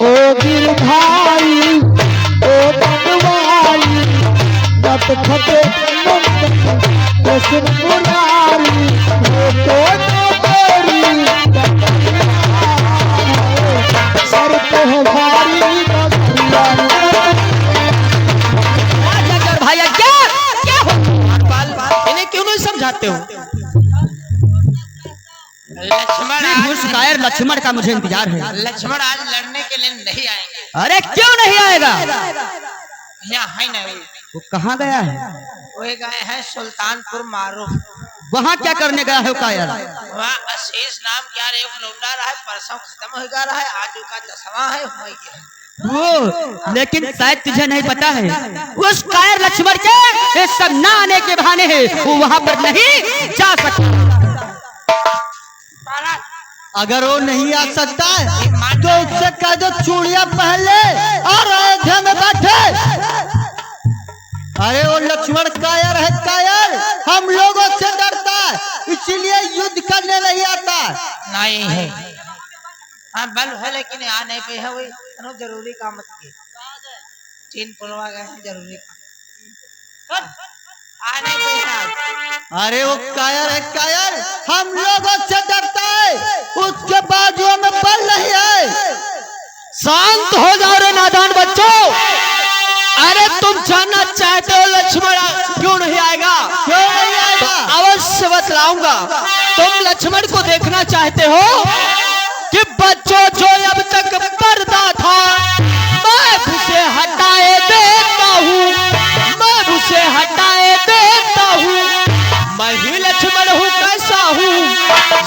ओ गिरधारी ओ बनवारी नत खटे कृष्ण मुरारी हो तेरी सर पे भारी भाई क्या हो इन्हें क्यों नहीं समझाते हो? लक्ष्मण लक्ष्मण का मुझे इंतजार है। लक्ष्मण आज लड़ने के लिए नहीं आएंगे। अरे क्यों नहीं आएगा? यहाँ है नहीं। वो कहाँ गया है? वो गए हैं सुल्तानपुर मारूफ। वहाँ क्या करने गया है कायर? वहाँ अशीष नाम क्या रे लौंडा रहा है, परसों खत्म हो गया रहा है, आज का 10वां है वो। लेकिन शायद तुझे नहीं पता है उस कायर लक्ष्मण के ये सब ना आने के बहाने हैं वो वहाँ पर नहीं जा सकता। अगर वो नहीं आ सकता है तो उससे कह दो चूड़ियां पहन ले और अयोध्या में बैठे। अरे वो लक्ष्मण कायर है, कायर हम लोगों से डरता है इसीलिए युद्ध करने नहीं आता। नहीं है हाँ बल है लेकिन आ नहीं पे है वही जरूरी काम के चीन पुलवा गए हैं जरूरी काम आ नहीं पे है। अरे वो कायर है, कायर हम लोगों से डरता है उसके बाजुओं में बल नहीं है। शांत हो जाओ रे नादान बच्चों। अरे तुम जानना चाहते हो लक्ष्मण क्यों नहीं आएगा? क्यों नहीं आएगा? तो अवश्य बतलाऊंगा। तुम लक्ष्मण को देखना चाहते हो कि बच्चों जो अब तक पर्दा था मैं उसे हटाए देता हूँ, मैं उसे हटाए देता हूँ। मैं ही लक्ष्मण हूँ, कैसा हूँ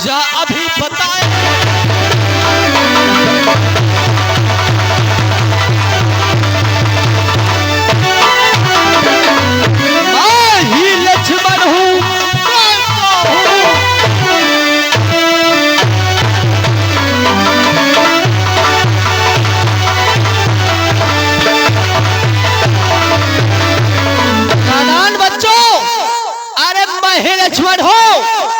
जा अभी बताए। मैं ही लक्ष्मण हूँ, कैसा हूँ। नादान बच्चों, अरे मैं ही लक्ष्मण हूँ।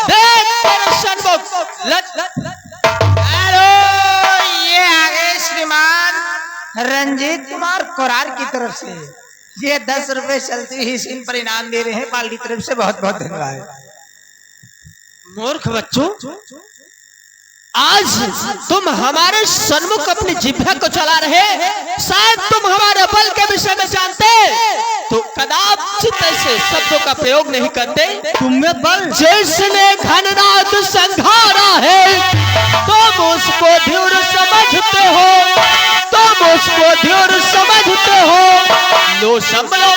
देख मेरे सन्मुख हेलो ये आ गए श्रीमान रंजीत कुमार कोरार की तरफ से। ये 10 रुपए चलती हुई सीन पर इनाम दे रहे हैं पाल की तरफ से, बहुत बहुत धन्यवाद। मूर्ख बच्चों, आज तुम हमारे सन्मुख अपनी जिह्वा को चला रहे, शायद तुम हमारे बल के विषय में जानते तो कदाचित ऐसे शब्दों का प्रयोग नहीं करते। तुम्हें बल जिसने घनरात संघारा है तुम उसको धीर समझते हो, तुम उसको धीर समझते हो। लो संभलो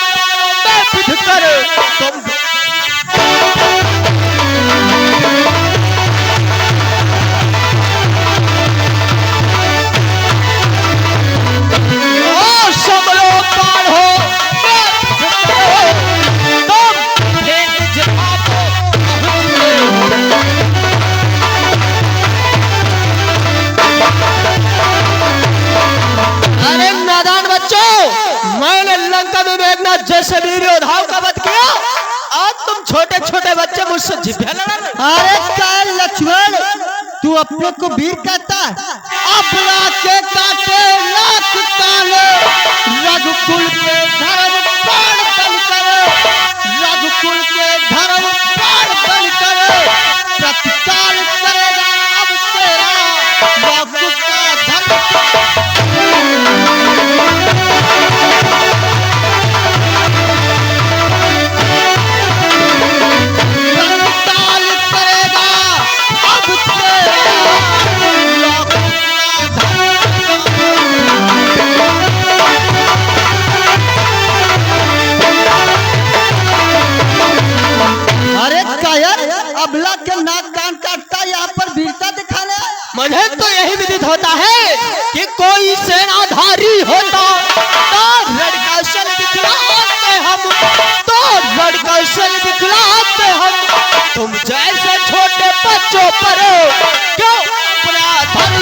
मैं पिट कर तुम जैसे वीर योद्धाओं का वध किया आज तुम छोटे छोटे बच्चे मुझसे जिभ्या लड़ा रहे। अरे काल लक्ष्मण तू अपने को वीर कहता है, अपना के काटे लाख काले रघुकुल के धर्म प्राण बन करे, रघुकुल के धर्म प्राण बन करे प्रतिकाल करेगा अब तेरा रघु का धर्म। अबला के नाक कान काटता यहाँ पर वीरता दिखाने। मुझे तो यही विदित होता है कि कोई सेनाधारी होता तो रणकौशल दिखलाते हम, तो रणकौशल दिखलाते हम। तुम जैसे छोटे बच्चों पर क्यों अपना धन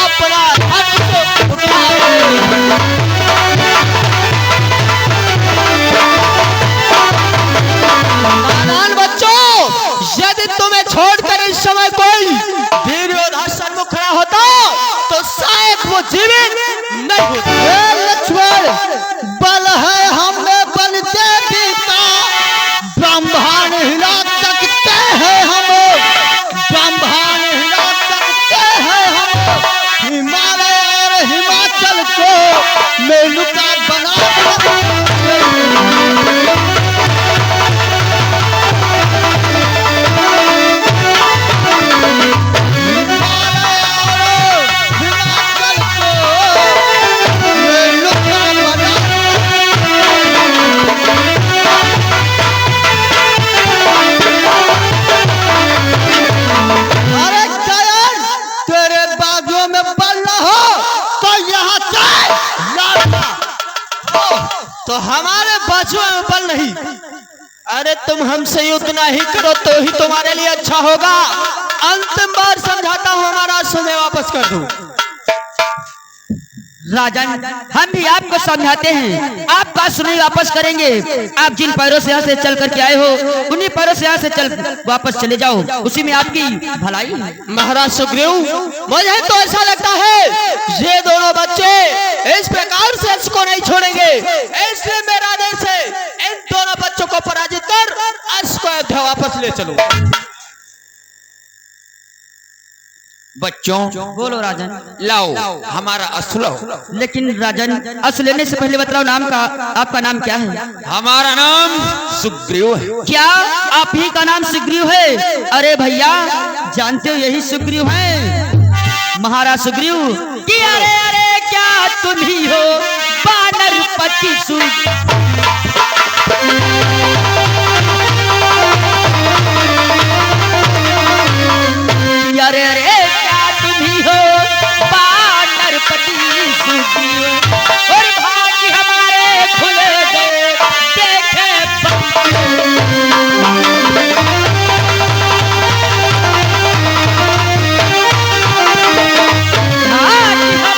अपना बल है हमें बल से भी का ब्रह्मांड हिला सकते हैं हम, ब्रह्मांड हिला सकते हैं हम। हिमालय और हिमाचल को मेलुका बना तो हमारे बाजुओं में बल नहीं। अरे तुम हमसे युद्ध नहीं करो तो ही तुम्हारे लिए अच्छा होगा। अंतिम बार समझाता हूँ, हमारा समय वापस कर दो। राजन, हम भी आपको समझाते हैं, आप बात सुनी वापस करेंगे। आप जिन पैरों से यहाँ से चल करके आए हो उन्हीं पैरों से यहाँ से चल वापस चले जाओ, उसी में आपकी भलाई। महाराज सुग्रीव, मुझे तो ऐसा लगता है ये दोनों बच्चे इस प्रकार से इसको नहीं छोड़ेंगे, इसलिए मेरा आदेश है इन दोनों बच्चों को पराजित कर इसको अयोध्या वापस ले चलो। बच्चों, बोलो राजन। लाओ हमारा अस्त्र लाओ। लेकिन राजन, अस्त्र लेने से पहले बताओ नाम का, आपका नाम क्या है? हमारा नाम सुग्रीव है। क्या आप ही का नाम सुग्रीव है? अरे भैया, जानते हो यही सुग्रीव है, महाराज सुग्रीव। कि अरे अरे क्या तुम ही हो बानर पति सुग्रीव? अरे अरे क्या तुम ही हो बानर पति सुग्रीव? और भाग्य हमारे खुल गए देखे भाग्य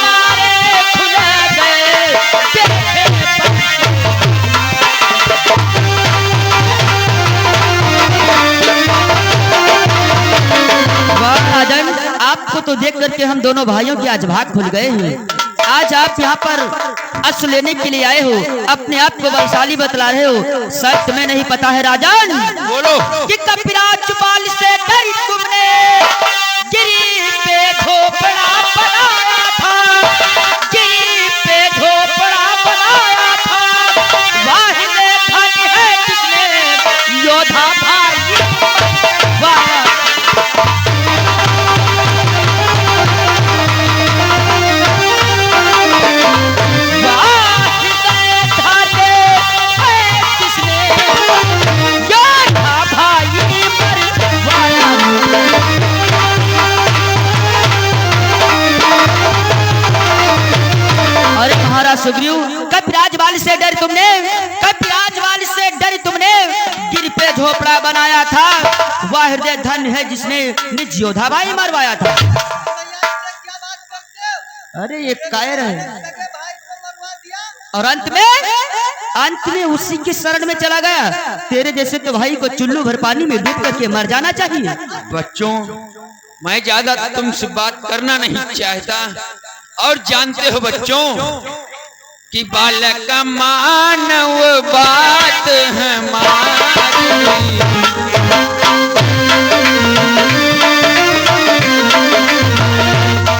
हमारे खुल गए देखे। राजन, आपको तो देख करके हम दोनों भाइयों की आज भाग खुल गए हैं। आज आप यहाँ पर अस्त्र लेने के लिए आए हो, अपने आप को बलशाली बतला रहे हो, शायद तुम्हें नहीं पता है राजन। बोलो। कि कपिराज बाल से डरी तुमने गिरी पे झोपड़ा बनाया था, गिरी पे झोपड़ा बनाया था। वाहिद धन है जिसने योद्धा भाई वाह। सुग्रीव, कपिराज वाली से डर तुमने, कपिराज वाली से डर तुमने गिर पे झोपड़ा बनाया था। वह हृदय धन है जिसने निज योद्धा भाई मरवाया था। अरे ये कायर है, और अंत में उसी के शरण में चला गया। तेरे जैसे तो भाई को चुल्लू भर पानी में डूब करके मर जाना चाहिए। बच्चों, मैं ज्यादा तुमसे बात करना नहीं चाहता, और जानते हो बच्चों कि बालक मानव बात हमारी,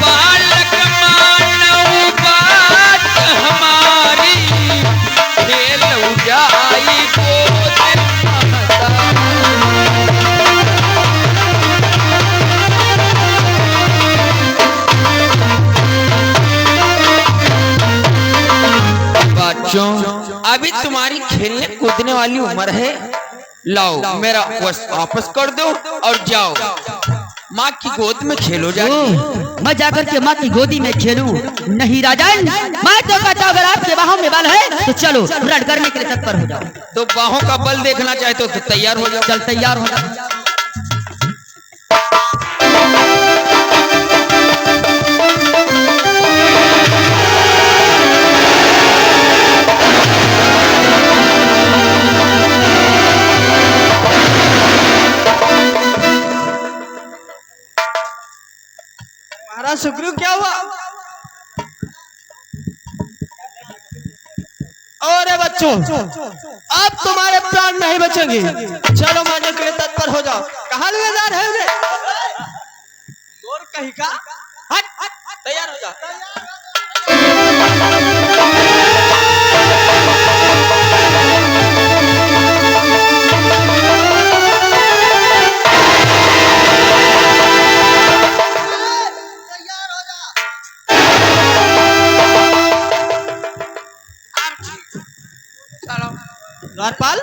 बालक मानव बात हमारी, खेल जाई अभी तुम्हारी खेलने कूदने वाली उम्र है। लाओ मेरा वस्त्र वापस कर दो और जाओ माँ की गोद में खेलो जाके। मैं जाकर के माँ की गोदी में खेलूं? नहीं राजन, मैं तो कहता हूं अगर आपके बाहों में बल है तो चलो रण करने के लिए तत्पर हो जाओ। तो बाहों का बल देखना चाहते हो तो तैयार हो जाओ। चल तैयार हो जाओ। महाराज सुग्रीव, क्या हुआ? अरे बच्चों, अब तुम्हारे प्राण नहीं बचेंगे। चलो मारने के लिए तत्पर हो जाओ। कहाँ ले जा रहे हो उन्हें? मोर कहीं का? हट, तैयार हो जा। चलो द्वारपाल,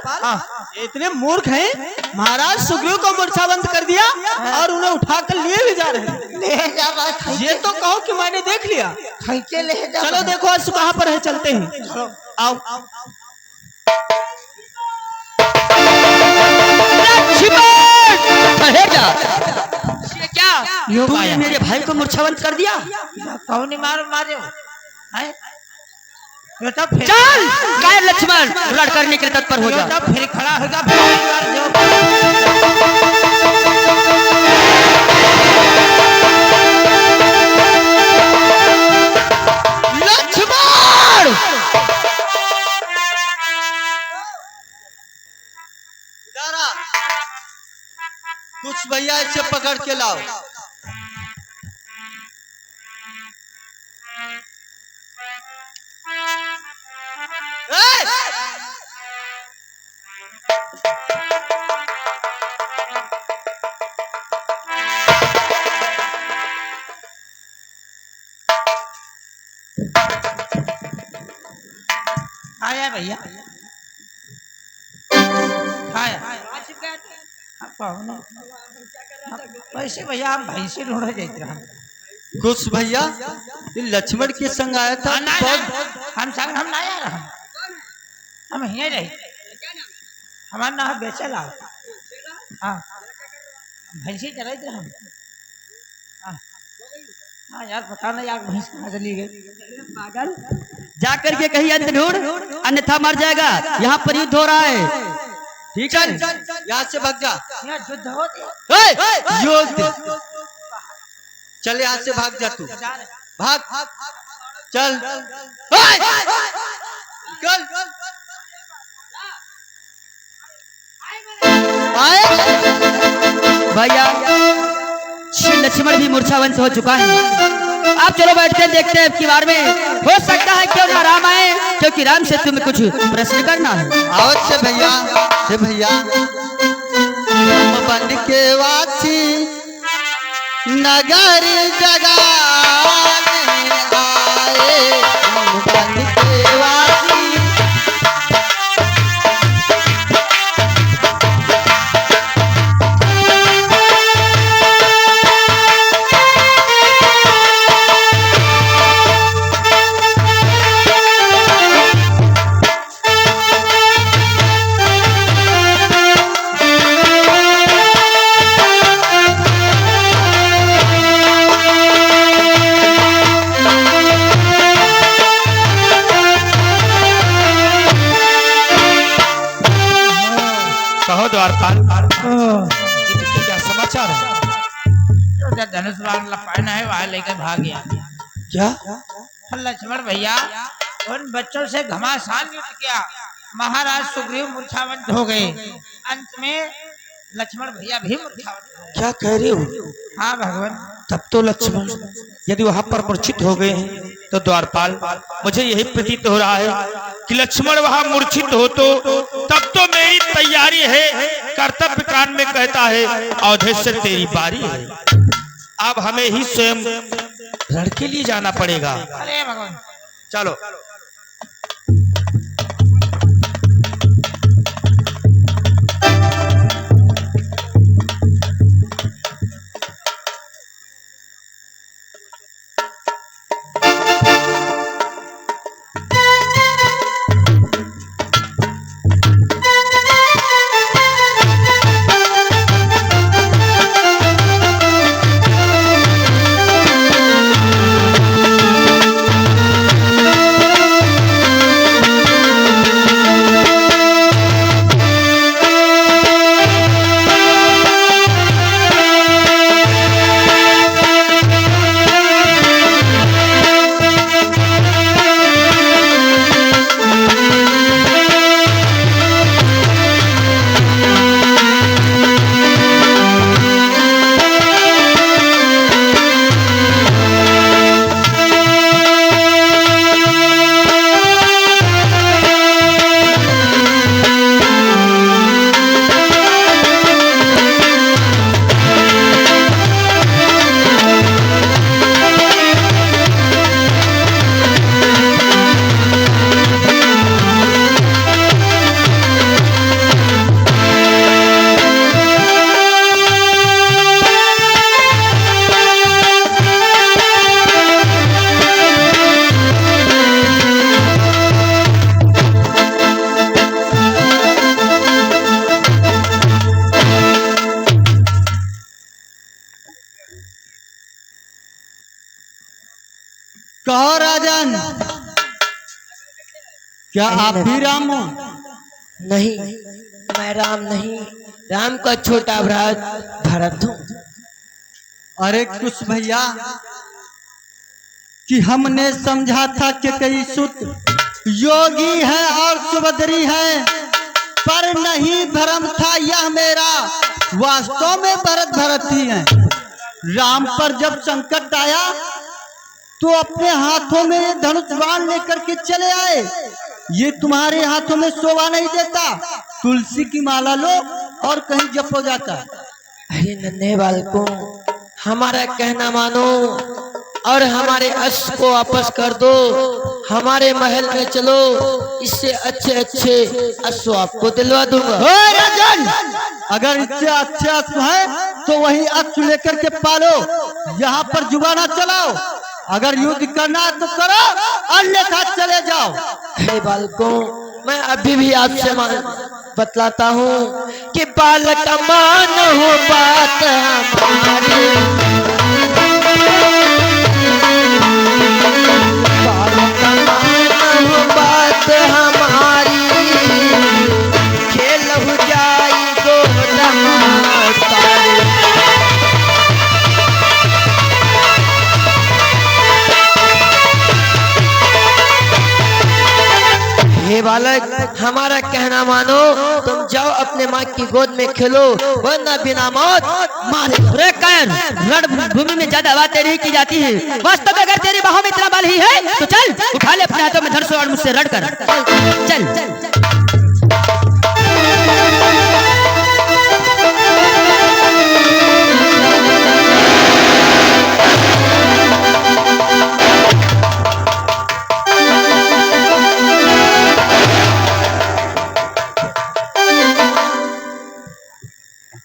ये इतने मूर्ख हैं, महाराज सुग्रीव को मूर्छाबंद कर दिया और उन्हें उठाकर लिए भी जा रहे हैं। ले जा रहा ये तो कहो कि मैंने देख लिया। खैचे ले जा। चलो देखो अश्व कहाँ पर है, चलते हैं। चलो आओ। ठहर ये क्या तूने मेरे भाई को मूर्छाबंद कर दिया। कौन नहीं मारे हो हैं? ये तो फिर चल काय लक्ष्मण, लड़ करने के लिए तत्पर हो ये जा। तो फिर खड़ा होगा, फिर मार दो। लक्ष्मण कुछ भैया इसे पकड़ के लाओ। आया भैया आया। अब कौन है? वैसे भैया हम भैंसी ढूंढ जाते रहे। कुछ भैया ये लक्ष्मण के संग आया था। हम संग हम ना आ रहा, हम यहीं रहे। हमारा नाम बेचा लाल। हाँ भैंसी चले थे हम। हाँ यार पता नहीं यार भैंस कहाँ चली गई। पागल, जाकर के कहीं अंत ढूंढ, अन्यथा मर जाएगा। यहाँ पर युद्ध हो रहा है। ठीक है, यहाँ से भाग जा। यहाँ युद्ध हो गया। युद्ध चल, यहाँ से भाग जा तू। जा रहे। भाग चल। चल भैया श्री लक्ष्मण भी मूर्छावंत हो चुका है। आप चलो बैठते हैं, देखते हैं की बार में हो सकता है क्यों ना राम आए, क्योंकि राम से तुम्हें कुछ प्रश्न करना है। अवश्य भैया। हे भैया, हम बन के वासी नगर जगाने आए, हम बन के वासी। कहो द्वारपाल, क्या समाचार है? तो जब धनुष बाण लपाना है वहां लेकर भाग गया। क्या? लक्ष्मण भैया उन बच्चों से घमासान युद्ध किया। महाराज सुग्रीव मूर्छावंत हो गए। अंत में लक्ष्मण भैया भी मूर्छावंत हो गए। क्या कह रहे हो? हाँ भगवान। तब तो लक्ष्मण यदि वहां पर मूर्छित हो गए हैं तो द्वारपाल, मुझे यही प्रतीत हो रहा है कि लक्ष्मण वहां मूर्छित हो तो तब तो मेरी तैयारी है। कर्तव्य कान में कहता है अवधेश से तेरी बारी है। अब हमें ही स्वयं रण के लिए जाना पड़ेगा। अरे भगवान चलो। राजन, क्या आप भी राम हो? नहीं, मैं राम नहीं, राम का छोटा भरत हूँ। अरे कुछ भैया कि हमने समझा था कि कई सुत योगी है और सुभद्री है, पर नहीं भ्रम था यह मेरा, वास्तव में भरत ही है। राम पर जब संकट आया तो अपने हाथों में ये धनुष बाण लेकर के चले आए। ये तुम्हारे हाथों में शोभा नहीं देता, तुलसी की माला लो और कहीं जपो जाता। अरे नन्हे बालकों, हमारा कहना मानो और हमारे अश्व को वापस कर दो, हमारे महल में चलो, इससे अच्छे अच्छे अश्व आपको दिलवा दूंगा। ओए राजन, अगर इससे अच्छे अश्व है तो वही अश्व लेकर के पालो, यहाँ पर जुबान ना चलाओ। अगर युद्ध करना है तो करो, अन्यथा चले जाओ। हे बालकों, मैं अभी भी आपसे बतलाता हूँ कि बालक मानो बात हमारी, बालक मानो बात हमारी, खेल हो जाई गोद तारी। हे बालक, हमारा कहना मानो, तुम जाओ अपने माँ की गोद में खेलो, वरना बिना मौत मारे। अरे कायर, रणभूमि में ज्यादा बातें नहीं की जाती है। वास्तव में अगर तेरी बाहों में इतना बल ही है तो चल उठा ले अपने हाथों में धनुष और मुझसे लड़ कर चल।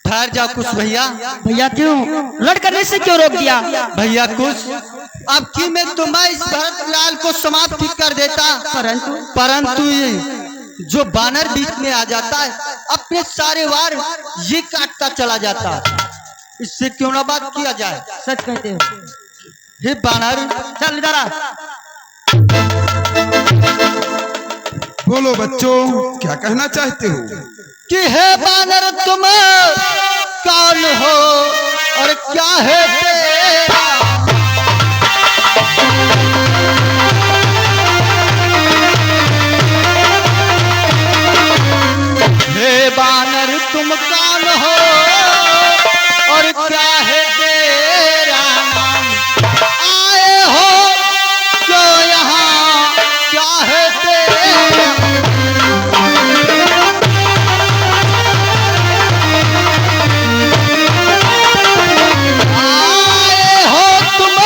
ठहर जा कुछ भैया। भैया क्यों लड़ करने से क्यों रोक दिया? भैया कुछ अब की मैं तुम्हें इस भरत लाल को समाप्त कर देता, परंतु ये जो बानर बीच में आ जाता है अपने सारे वार ये काटता चला जाता है, इससे क्यों ना बात किया जाए। सच कहते हो। हे बानर, चल इधर आ। बोलो बच्चों, क्या कहना चाहते हो? कि हे बानर तुम कौन हो और क्या है तेरा? हे बानर तुम कौन हो और क्या है तेरा नाम? आए हो जो यहाँ, क्या है तेरा? आए हो तुम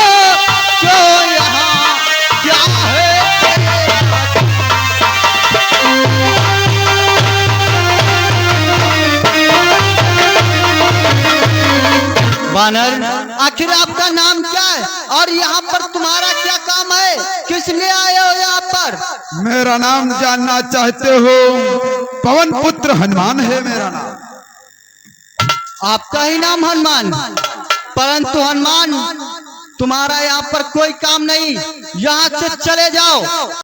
जो यहाँ, क्या है तेरा? बानर, आखिर आपका नाम क्या है और यहाँ पर तुम्हारा क्या काम है? किस लिए आए हो यहाँ पर? मेरा नाम जानना चाहते हो? पवन पुत्र हनुमान है मेरा नाम। आपका ही नाम हनुमान? परंतु हनुमान, तुम्हारा यहाँ पर कोई काम नहीं, यहाँ से चले जाओ।